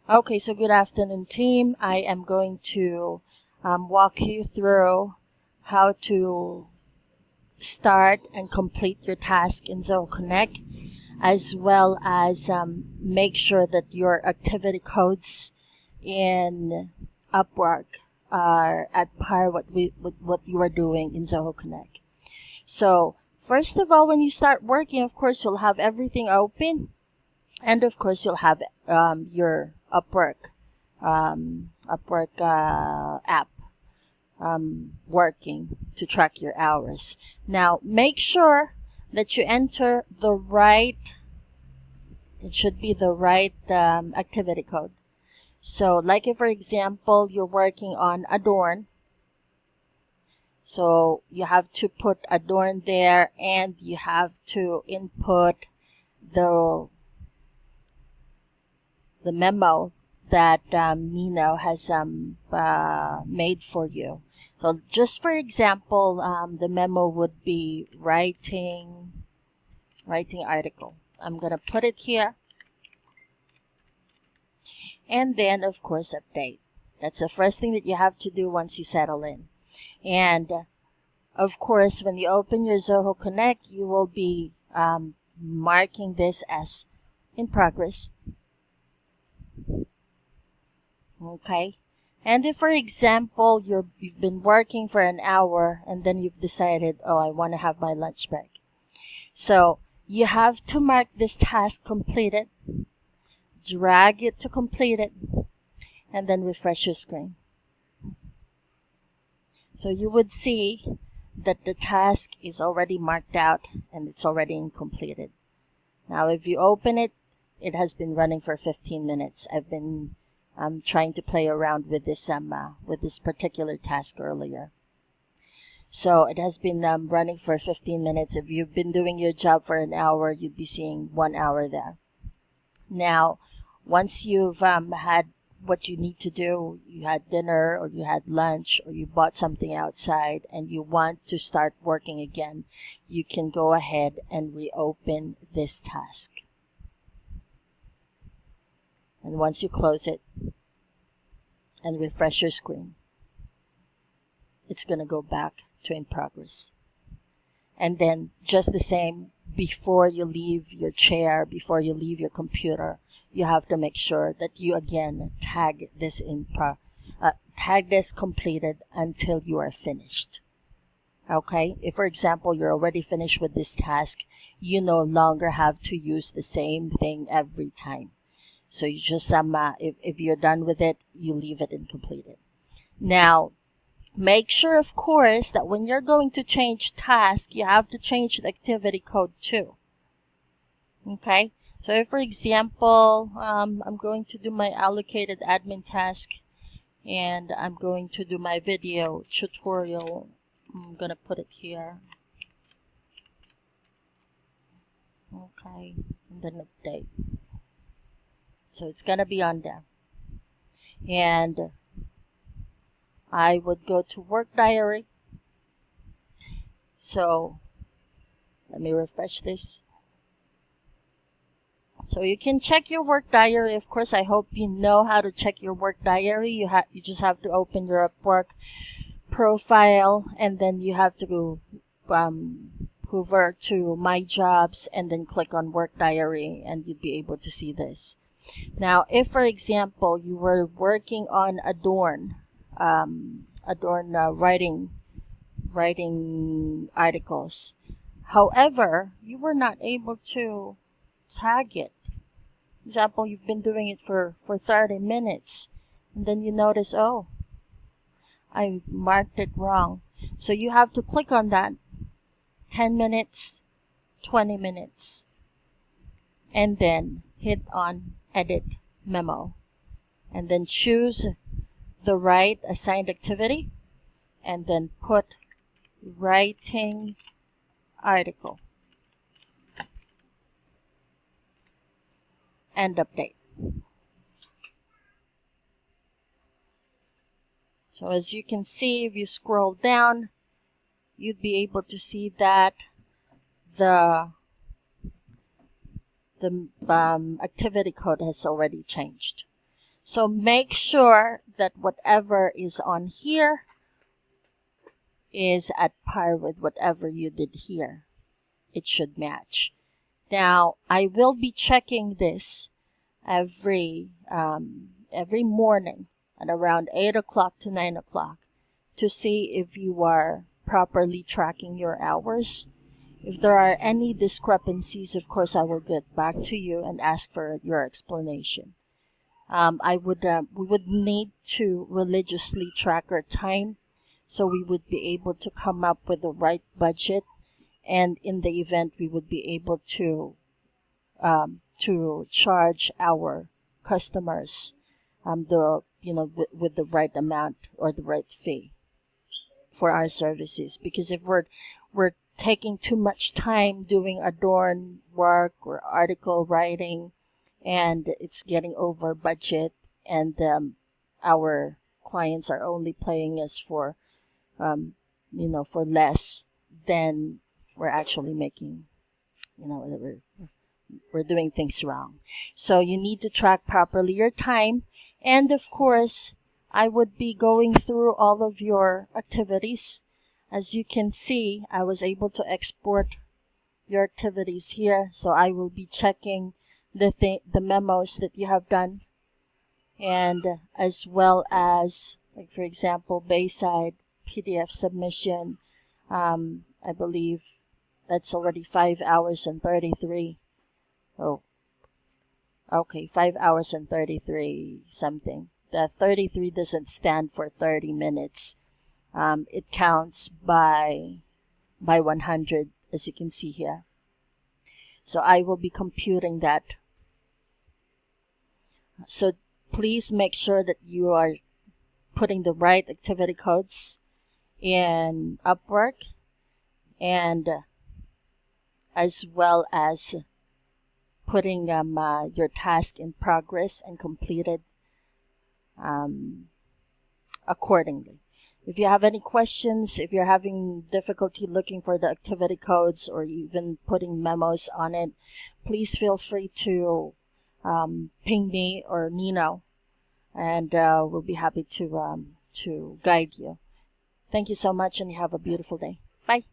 Okay, so good afternoon, team. I am going to walk you through how to start and complete your task in Zoho Connect, as well as make sure that your activity codes in Upwork are at par with what you are doing in Zoho Connect. So first of all, when you start working, of course, you'll have everything open, and of course, you'll have your Upwork app working to track your hours. Now, make sure that you enter the right, it should be the right activity code. So, like if, for example, you're working on Adorn, so you have to put Adorn there, and you have to input the memo that Nino has made for you. So just for example, the memo would be writing article. I'm going to put it here. And then, of course, update. That's the first thing that you have to do once you settle in. And, of course, when you open your Zoho Connect, you will be marking this as in progress. Okay, and if, for example, you've been working for an hour and then you've decided, oh, I want to have my lunch break. So you have to mark this task completed, drag it to completed, and then refresh your screen. So you would see that the task is already marked out and it's already completed. Now, if you open it, it has been running for 15 minutes. I've been trying to play around with this particular task earlier. So it has been running for 15 minutes. If you've been doing your job for an hour, you'd be seeing 1 hour there. Now, once you've had what you need to do, you had dinner or you had lunch or you bought something outside and you want to start working again, you can go ahead and reopen this task. And once you close it and refresh your screen, it's going to go back to in progress. And then just the same, before you leave your chair, before you leave your computer, you have to make sure that you again tag this completed until you are finished. Okay, if for example you're already finished with this task, you no longer have to use the same thing every time. So you just if you're done with it, you leave it incompleted. Now, make sure, of course, that when you're going to change task, you have to change the activity code too. Okay, so if, for example, I'm going to do my allocated admin task, and I'm going to do my video tutorial. I'm going to put it here. Okay, and then update. So it's going to be on there. And I would go to work diary. So let me refresh this. So you can check your work diary. Of course, I hope you know how to check your work diary. You just have to open your Upwork profile, and then you have to go hover to My Jobs and then click on Work Diary, and you'd be able to see this. Now, if, for example, you were working on Adorn writing articles, however, you were not able to tag it. For example, you've been doing it for 30 minutes, and then you notice, oh, I marked it wrong. So you have to click on that 10 minutes, 20 minutes, and then hit on Edit Memo, and then choose the right assigned activity, and then put Writing Article, and update. So as you can see, if you scroll down, you'd be able to see that the activity code has already changed. So make sure that whatever is on here is at par with whatever you did here. It should match. Now, I will be checking this every morning at around 8 o'clock to 9 o'clock to see if you are properly tracking your hours. If there are any discrepancies, of course, I will get back to you and ask for your explanation. We would need to religiously track our time so we would be able to come up with the right budget, and in the event we would be able to charge our customers with the right amount or the right fee for our services. Because if we're taking too much time doing adorn work or article writing, and it's getting over budget, and our clients are only paying us for for less, then we're actually making, we're doing things wrong. So you need to track properly your time. And of course, I would be going through all of your activities. As you can see, I was able to export your activities here. So I will be checking the memos that you have done, and as well as, like, for example, Bayside PDF submission. I believe that's already 5 hours and 33. Oh, okay, 5 hours and 33 something. The 33 doesn't stand for 30 minutes. It counts by 100, as you can see here. So I will be computing that. So please make sure that you are putting the right activity codes in Upwork, and as well as putting your task in progress and completed accordingly. If you have any questions, if you're having difficulty looking for the activity codes or even putting memos on it, please feel free to ping me or Nino, and we'll be happy to guide you. Thank you so much, and you have a beautiful day. Bye.